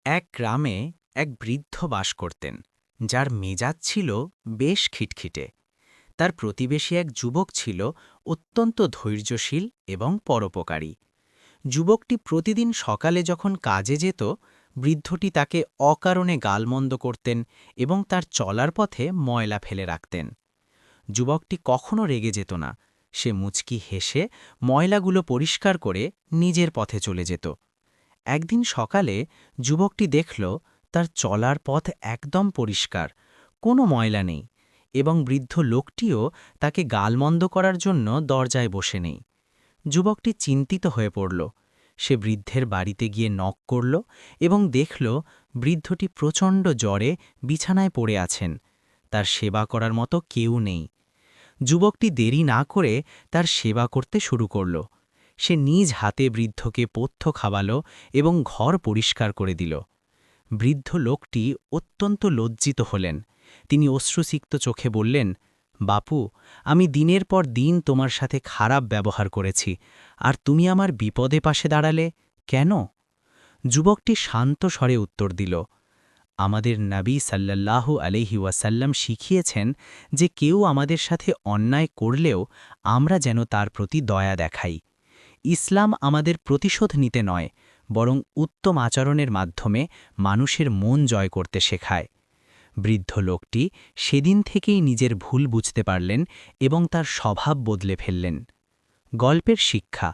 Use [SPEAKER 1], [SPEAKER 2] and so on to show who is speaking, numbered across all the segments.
[SPEAKER 1] এক গ্রামে এক বৃদ্ধ বাস করতেন, যার মেজাজ ছিল বেশ খিটখিটে। তার প্রতিবেশী এক যুবক ছিল অত্যন্ত ধৈর্যশীল এবং পরোপকারী। যুবকটি প্রতিদিন সকালে যখন কাজে যেত, বৃদ্ধটি তাকে অকারণে গালমন্দ করতেন এবং তার চলার পথে ময়লা ফেলে রাখতেন। যুবকটি কখনো রেগে যেত না। সে মুচকি হেসে ময়লাগুলো পরিষ্কার করে নিজের পথে চলে যেত। একদিন সকালে যুবকটি দেখল তার চলার পথ একদম পরিষ্কার, কোনো ময়লা নেই, এবং বৃদ্ধ লোকটিও তাকে গালমন্দ করার জন্য দরজায় বসে নেই। যুবকটি চিন্তিত হয়ে পড়ল। সে বৃদ্ধের বাড়িতে গিয়ে নক করল এবং দেখল বৃদ্ধটি প্রচণ্ড জ্বরে বিছানায় পড়ে আছেন। তার সেবা করার মতো কেউ নেই। যুবকটি দেরি না করে তার সেবা করতে শুরু করল। সে নিজ হাতে বৃদ্ধকে পথ্য খাওয়াল এবং ঘর পরিষ্কার করে দিল। বৃদ্ধ লোকটি অত্যন্ত লজ্জিত হলেন। তিনি অশ্রুসিক্ত চোখে বললেন, বাপু, আমি দিনের পর দিন তোমার সাথে খারাপ ব্যবহার করেছি, আর তুমি আমার বিপদে পাশে দাঁড়ালে কেন? যুবকটি শান্ত স্বরে উত্তর দিল, আমাদের নবী সাল্লাল্লাহু আলাইহি ওয়াসাল্লাম শিখিয়েছেন যে কেউ আমাদের সাথে অন্যায় করলেও আমরা যেন তার প্রতি দয়া দেখাই। ইসলাম আমাদের প্রতিশোধ নিতে নয়, বরং উত্তম আচরণের মাধ্যমে মানুষের মন জয় করতে শেখায়। বৃদ্ধ লোকটি সেদিন থেকেই নিজের ভুল বুঝতে পারলেন এবং তার স্বভাব বদলে ফেললেন। গল্পের শিক্ষা: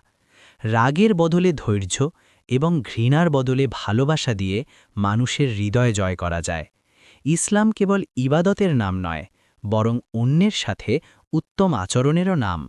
[SPEAKER 1] রাগের বদলে ধৈর্য এবং ঘৃণার বদলে ভালোবাসা দিয়ে মানুষের হৃদয় জয় করা যায়। ইসলাম কেবল ইবাদতের নাম নয়, বরং অন্যের সাথে উত্তম আচরণেরও নাম।